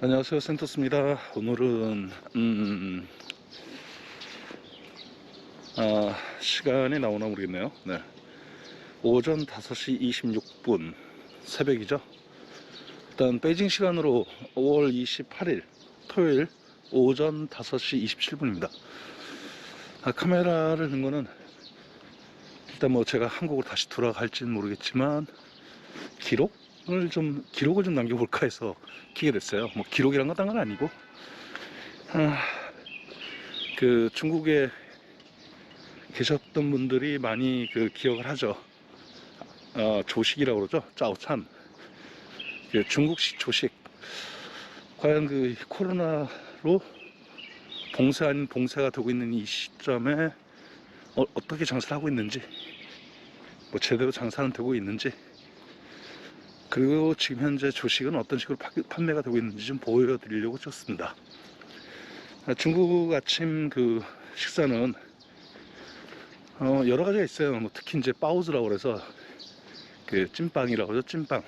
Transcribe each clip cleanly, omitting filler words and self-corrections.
안녕하세요, 센토스입니다. 오늘은 시간이 나오나 모르겠네요. 네, 오전 5시 26분 새벽이죠. 일단 베이징 시간으로 5월 28일 토요일 오전 5시 27분입니다. 카메라를 든 거는 일단 뭐 제가 한국으로 다시 돌아갈지는 모르겠지만 기록을 좀 남겨볼까 해서 키게 됐어요. 뭐 기록이란 건 딴 건 아니고 그 중국에 계셨던 분들이 많이 그 기억을 하죠. 조식이라고 그러죠. 짜오찬. 그 중국식 조식. 과연 그 코로나로 봉쇄 아닌 봉쇄가 되고 있는 이 시점에 어떻게 장사를 하고 있는지, 뭐 제대로 장사는 되고 있는지, 그리고 지금 현재 조식은 어떤 식으로 판매가 되고 있는지 좀 보여드리려고 찍었습니다. 중국 아침 그 식사는 여러 가지가 있어요. 뭐 특히 이제 빠오즈라고 그래서 그 찐빵이라고 하죠. 찐빵.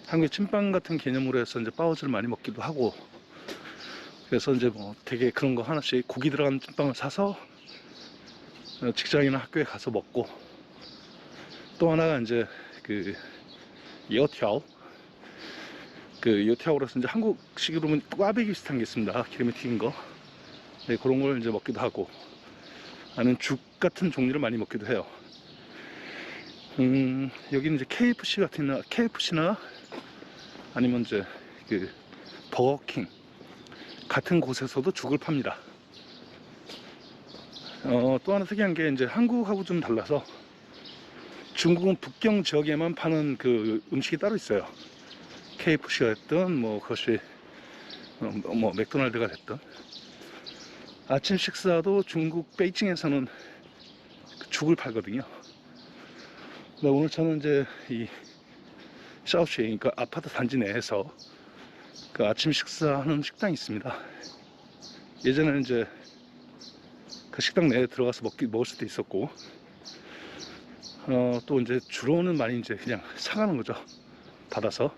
한국의 찐빵 같은 개념으로 해서 이제 빠오즈를 많이 먹기도 하고, 그래서 이제 뭐 되게 그런 거 하나씩 고기 들어간 찐빵을 사서 직장이나 학교에 가서 먹고, 또 하나가 이제 그 요티아오, 그 요티아오로 해서 이제 한국식으로 보면 꽈배기 비슷한 게 있습니다. 기름에 튀긴 거. 네, 그런 걸 이제 먹기도 하고, 아니면 죽 같은 종류를 많이 먹기도 해요. 여기는 이제 KFC나 아니면 이제 그 버거킹 같은 곳에서도 죽을 팝니다. 또 하나 특이한 게 이제 한국하고 좀 달라서 중국은 북경 지역에만 파는 그 음식이 따로 있어요. KFC가 됐든 뭐 그것이 뭐 맥도날드가 됐든, 아침 식사도 중국 베이징에서는 죽을 팔거든요. 근데 오늘 저는 이제 이 샤오시, 그러니까 아파트 단지 내에서 그 아침 식사하는 식당이 있습니다. 예전에는 이제 그 식당 내에 들어가서 먹을 수도 있었고, 또 이제 주로는 많이 이제 그냥 사가는 거죠. 받아서.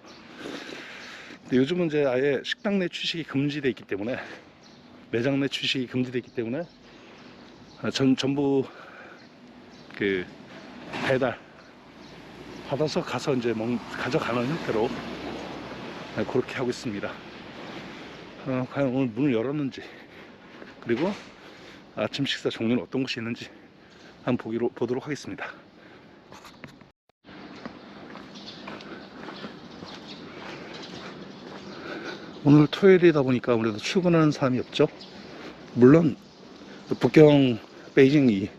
근데 요즘은 이제 아예 식당 내 취식이 금지되어 있기 때문에, 매장 내 취식이 금지되어 있기 때문에 전부 그 배달 받아서 가서 이제 가져가는 형태로 그렇게 하고 있습니다. 과연 오늘 문을 열었는지, 그리고 아침 식사 종류는 어떤 것이 있는지 한번 보도록 하겠습니다. 오늘 토요일이다 보니까 아무래도 출근하는 사람이 없죠. 물론 북경 베이징에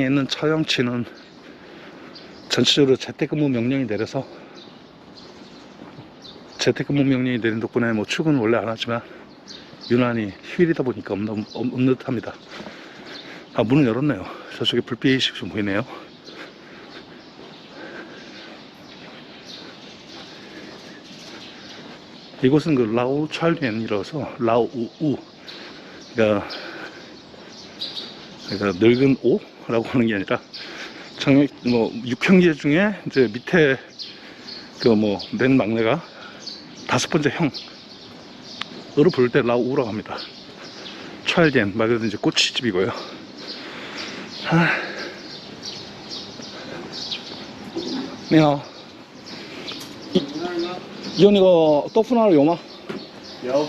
있는 차영치는 전체적으로 재택근무 명령이 내린 덕분에 뭐 출근은 원래 안 하지만 유난히 휴일이다 보니까 없는 듯합니다. 문을 열었네요. 저쪽에 불빛이 좀 보이네요. 이곳은 그 라오 찰리엔이라서 라오우, 그러니까 늙은 오라고 하는 게 아니라 뭐 6형제 중에 이제 밑에 그 뭐 맨 막내가 5번째 형으로 부를 때 라오우라고 합니다. 찰리엔 말 그대로 이제 꼬치집이고요.你好，有那个豆腐脑有吗？有，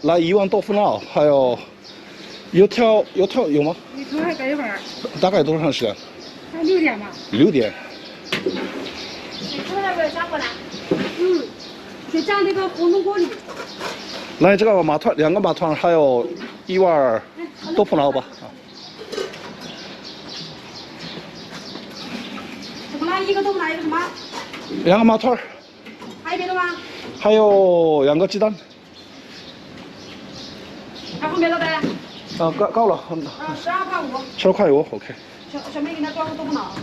来1碗豆腐脑，还有油条有吗？你头还等一会儿，大概多长时间才6点吧。？6点。你头那个加过来。就加那个红铜锅里。来这个2个马团，还有1碗豆腐脑吧。怎么了？一个豆腐脑，一个什么？ 2个马团，还有别的吗？还有2个鸡蛋。还后面的呗？够了。12.5。12块5 ，OK。小妹给他装个豆腐脑。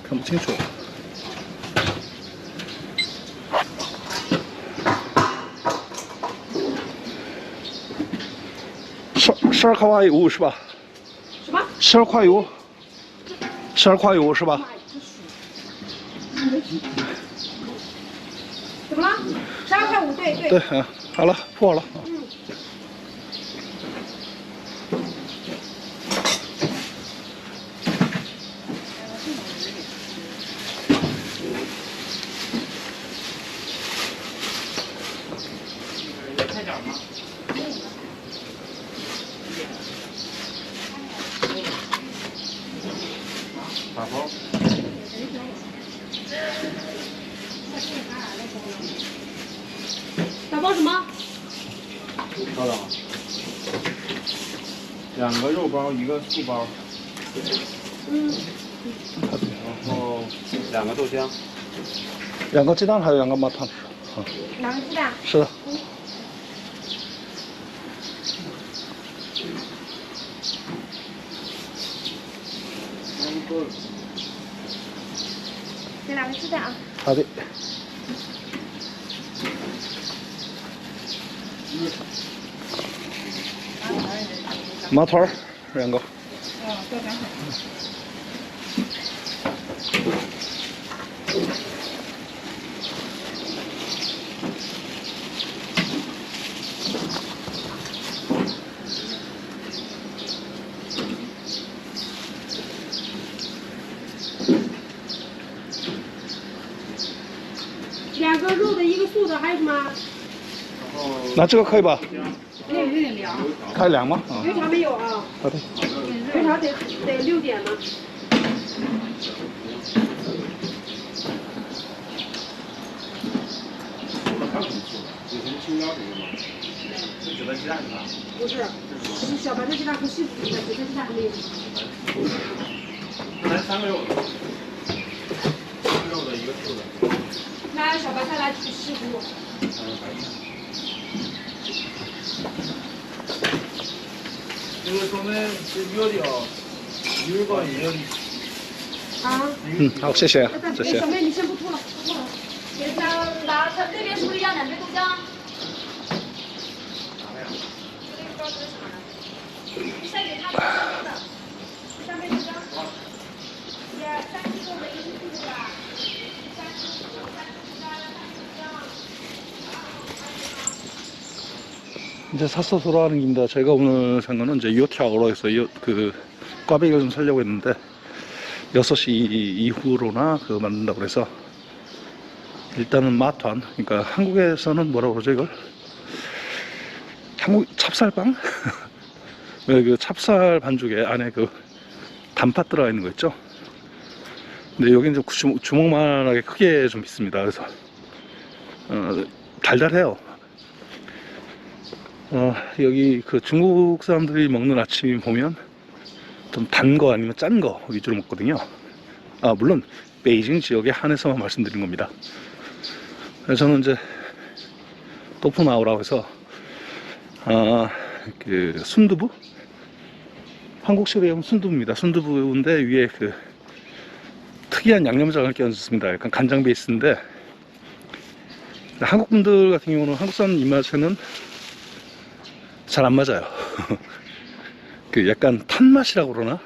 看不清楚。12块5是吧？什么？ 12块5 12块5是吧？怎么了？12.5块，对对。对，嗯，好了，破了。嗯。打包。打包什么？稍等，2个肉包，1个素包，嗯。然后2个豆浆。2个鸡蛋还有2个麻汤。2个鸡蛋。是的。这2个鸡蛋啊。好的。麻团2个。豆浆。2个肉的，1个素的，还有什么？那这个可以吧？没有点凉。开2吗？啊，油条没有啊？好的。油条得6点呢。9个鸡蛋是吧？不是，是小白菜鸡蛋和西红柿鸡蛋，紫菜鸡蛋还没有。来3个肉的，3个肉的，1个素的。来小白菜，来西葫芦。因为说明是有的哦，1个也有的。啊。嗯，好，谢谢，谢谢小。妹，你先不吐了，不吐了。豆浆拿，它这边是不是要2杯豆浆？再给他3杯豆浆，也3斤肉的，1斤素的，3斤豆浆。 이제 사서 돌아가는 길입니다. 제가 오늘 산 거는 이제 요티아오로 해서 꽈배기를 좀 사려고 했는데 6시 이후로나 만든다고 그래서 일단은 마트완, 그러니까 한국에서는 뭐라고 그러죠 이걸? 한국 찹쌀빵? 그 찹쌀 반죽에 안에 그 단팥 들어가 있는 거 있죠? 근데 여기는 좀 주먹만하게 크게 좀 있습니다. 그래서 달달해요. 여기 그 중국 사람들이 먹는 아침 보면 좀 단 거 아니면 짠 거 위주로 먹거든요. 물론 베이징 지역에 한해서만 말씀드린 겁니다. 그래서 저는 이제 도프나오라고 해서 그 순두부? 한국식으로 하면 순두부입니다. 순두부인데 위에 그 특이한 양념장을 끼얹었습니다. 약간 간장 베이스인데 한국 분들 같은 경우는 한국 사람 입맛에는 잘 안 맞아요. 그 약간 탄맛이라고 그러나?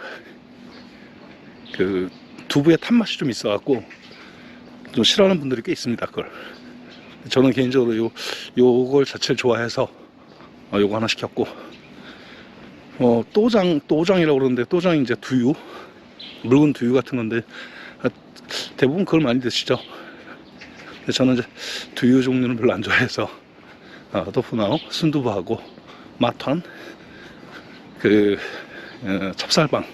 그 두부에 탄맛이 좀 있어갖고 좀 싫어하는 분들이 꽤 있습니다. 그걸. 저는 개인적으로 요걸 자체를 좋아해서 요거 하나 시켰고, 또장이라고 그러는데, 또장이 이제 두유, 묽은 두유 같은 건데, 대부분 그걸 많이 드시죠. 근데 저는 이제 두유 종류는 별로 안 좋아해서, 도프나오, 순두부하고, 마탄, 찹쌀빵,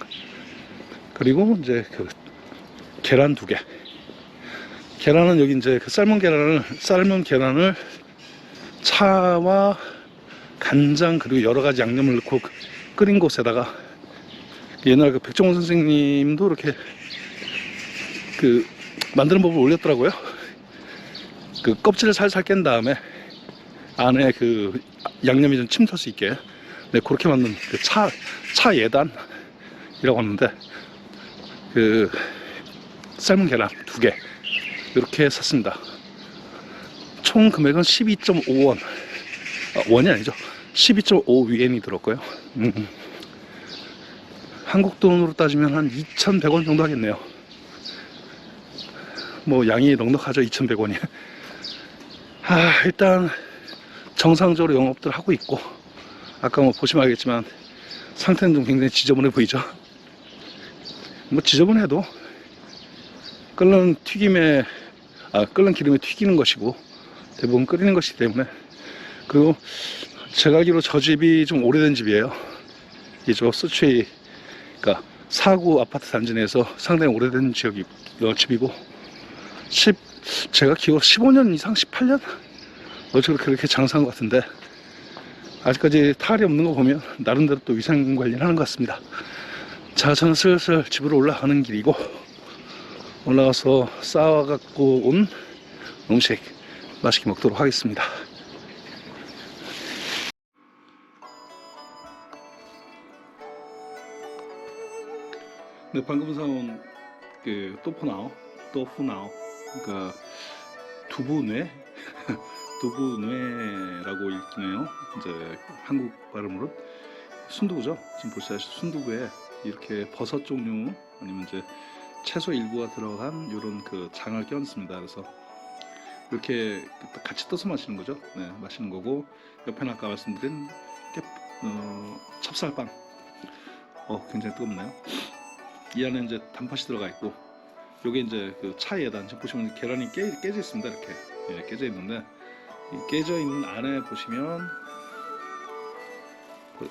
그리고 이제 계란 2개. 계란은 여기 이제 삶은 계란을 차와 간장 그리고 여러 가지 양념을 넣고 끓인 곳에다가 옛날 백종원 선생님도 이렇게 만드는 법을 올렸더라고요. 껍질을 살살 깬 다음에 안에 양념이 좀 침투할 수 있게, 네, 그렇게 만든 차 예단이라고 하는데 삶은 계란 2개 이렇게 샀습니다. 총 금액은 12.5원. 원이 아니죠. 12.5위엔이 들었고요. 한국 돈으로 따지면 한 2,100원 정도 하겠네요. 뭐 양이 넉넉하죠. 2,100원이. 일단 정상적으로 영업들 하고 있고, 아까 뭐 보시면 알겠지만 상태는 좀 굉장히 지저분해 보이죠. 뭐 지저분해도 끓는 기름에 튀기는 것이고 대부분 끓이는 것이기 때문에. 그리고 제가 알기로 저 집이 좀 오래된 집이에요. 이쪽 스촨이, 그러니까 사구 아파트 단지 내에서 상당히 오래된 집이고, 제가 기억 15년 이상, 18년? 어쩌고 그렇게 장사한 것 같은데, 아직까지 탈이 없는 거 보면 나름대로 또 위생 관리를 하는 것 같습니다. 자, 저는 슬슬 집으로 올라가는 길이고, 올라가서 싸와갖고 온 음식 맛있게 먹도록 하겠습니다. 네, 방금 사온 그 또푸나오, 그러니까 두부뇌, 두부뇌라고 읽네요. 이제 한국 발음으로 순두부죠. 지금 보시다시피 순두부에 이렇게 버섯 종류 아니면 이제 채소 일부가 들어간 이런 그 장을 껴놨습니다. 그래서 이렇게 같이 떠서 마시는 거죠. 네, 마시는 거고, 옆에는 아까 말씀드린 찹쌀빵. 굉장히 뜨겁네요. 이 안에 이제 단팥이 들어가 있고, 요게 이제 그 차에다 지금 보시면 계란이 깨져 있습니다. 이렇게 깨져 있는데, 이 깨져 있는 안에 보시면 그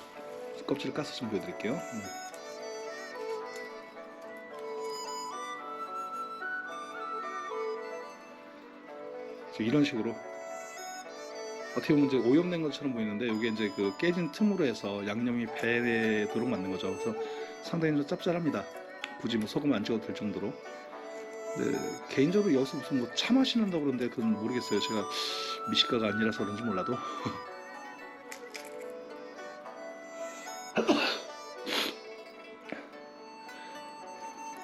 껍질을 까서 좀 보여드릴게요. 이런 식으로 어떻게 보면 이제 오염된 것처럼 보이는데, 이게 이제 그 깨진 틈으로 해서 양념이 배도록 만든 거죠. 그래서 상당히 좀 짭짤합니다. 굳이 뭐 소금 안 찍어도 될 정도로. 네, 개인적으로 여기서 무슨 뭐 차 마시는다고 그러는데 그건 모르겠어요. 제가 미식가가 아니라서 그런지 몰라도.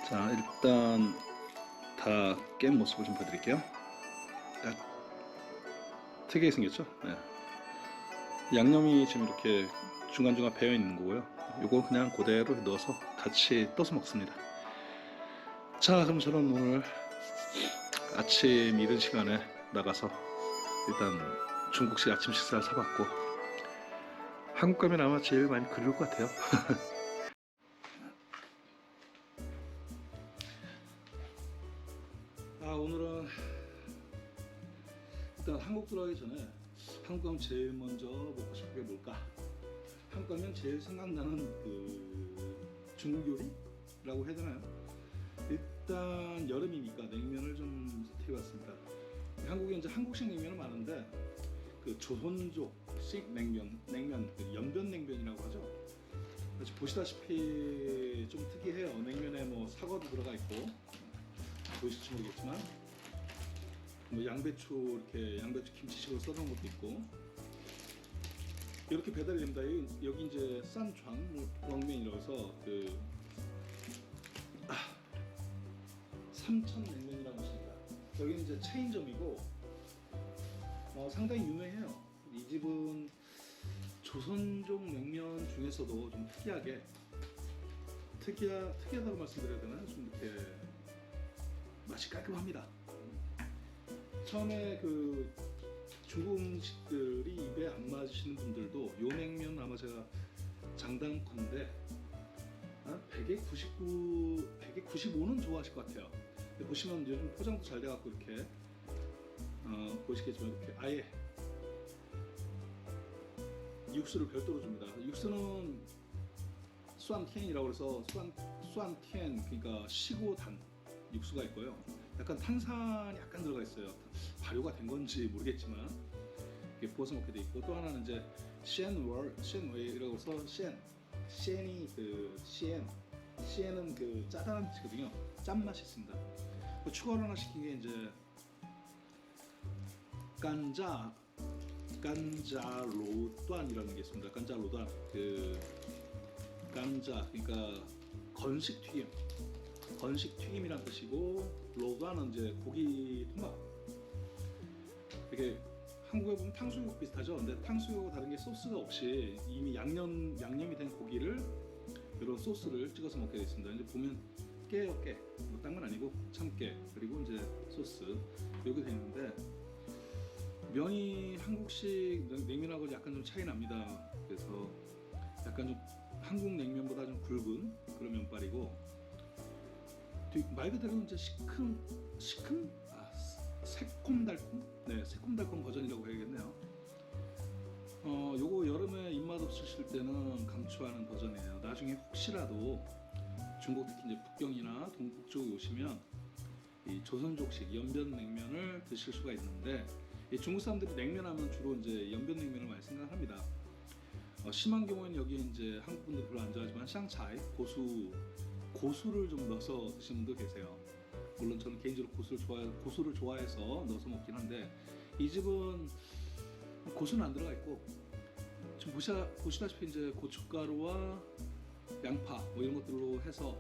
자, 일단 다 깬 모습을 좀 보여드릴게요. 특이하게 생겼죠? 네. 양념이 지금 이렇게 중간중간 배어 있는 거고요. 이거 그냥 그대로 넣어서 같이 떠서 먹습니다. 자, 그럼 저는 오늘 아침 이른 시간에 나가서 일단 중국식 아침 식사를 사봤고, 한국 가면 아마 제일 많이 그리울 것 같아요. 오늘은 일단 한국 들어가기 전에 한국 가면 제일 먼저 먹고 싶은 게 뭘까? 한국 가면 제일 생각나는 그 중국 요리라고 해야 되나요? 일단 여름이니까 냉면을 좀 선택해봤습니다. 한국에 이제 한국식 냉면은 많은데, 그 조선족식 냉면, 그 연변냉면이라고 하죠. 보시다시피 좀 특이해요. 냉면에 뭐 사과도 들어가 있고, 보이실지 모르겠지만 뭐 양배추 김치식으로 써놓은 것도 있고, 이렇게 배달이 됩니다. 여기 이제 싼좌왕면이라고 해서 그 삼천냉면이라고 하십니다. 여기는 이제 체인점이고 상당히 유명해요. 이 집은 조선족 냉면 중에서도 좀 특이하다고 말씀드려야 되나요? 좀 이렇게 맛이 깔끔합니다. 처음에 그 중국 음식들이 입에 안 맞으시는 분들도 요 냉면 아마 제가 장담컨대 100에 95는 좋아하실 것 같아요. 근데 보시면 요즘 포장도 잘 돼갖고 이렇게 보시겠지만 이렇게 아예 육수를 별도로 줍니다. 육수는 수안티엔이라고 해서 수안티엔, 그러니까 시고단 육수가 있고요. 약간 탄산이 약간 들어가 있어요. 발효가 된 건지 모르겠지만 이렇게 부어서 먹게 돼 있고, 또 하나는 이제 셴웨이라고 해서 셴이 그 시엔은 그 짜다란 뜻이거든요. 짠맛이 있습니다. 추가로 하나 시킨 게 이제 깐자로단이라는 게 있습니다. 깐자로단, 그 깐자 그러니까 건식 튀김이란 뜻이고, 로단은 이제 고기 토막. 이렇게 한국에 보면 탕수육 비슷하죠. 근데 탕수육하고 다른 게 소스가 없이 이미 양념이 된 고기를 이런 소스를 찍어서 먹게 되어 있습니다. 이제 보면 깨요, 깨. 뭐 딴 건 아니고 참깨 그리고 이제 소스 이렇게 되어 있는데 면이 한국식 냉면하고 약간 좀 차이 납니다. 그래서 약간 좀 한국 냉면보다 좀 굵은 그런 면발이고 말 그대로 이제 새콤달콤? 네, 새콤달콤 버전이라고 해야겠네요. 요거 여름에 입맛 없으실 때는 강추하는 버전이에요. 나중에 혹시라도 중국 특히 이제 북경이나 동북 쪽에 오시면 이 조선족식 연변냉면을 드실 수가 있는데 이 중국 사람들이 냉면하면 주로 이제 연변냉면을 많이 생각합니다. 심한 경우에는 여기에 이제 한국 분들 별로 안 좋아하지만 샹차이 고수를 좀 넣어서 드시는 분도 계세요. 물론 저는 개인적으로 고수를 좋아해서 넣어서 먹긴 한데 이 집은 고수는 안 들어가 있고 지금 보시다시피 이제 고춧가루와 양파 뭐 이런 것들로 해서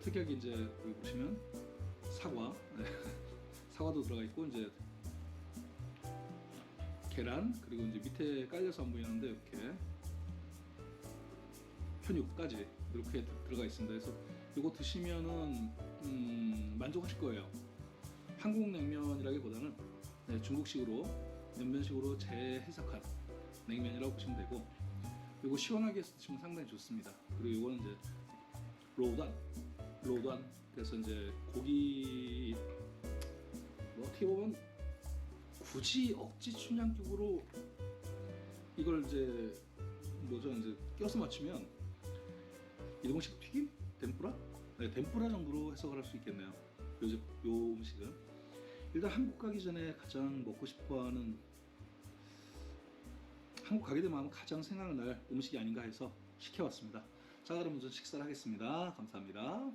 특이하게 이제 여기 보시면 사과 사과도 들어가 있고 이제 계란 그리고 이제 밑에 깔려서 안 보이는데 이렇게 편육까지 이렇게 들어가 있습니다. 그래서 이거 드시면은 만족하실 거예요. 한국 냉면이라기보다는 네, 중국식으로 연변식으로 재해석한 냉면이라고 보시면 되고 이거 시원하게 해서 드시면 상당히 좋습니다. 그리고 이거는 이제 로단 그래서 이제 고기 뭐 어떻게 보면 굳이 억지 춘향격으로 이걸 이제 뭐죠 이제 껴서 맞추면 일본식 튀김? 덴뿌라? 네, 덴뿌라 정도로 해석을 할 수 있겠네요. 요 음식은 일단 한국 가기 전에 가장 먹고 싶어하는 한국 가게 되면 가장 생각날 음식이 아닌가 해서 시켜왔습니다. 자 그럼 먼저 식사를 하겠습니다. 감사합니다.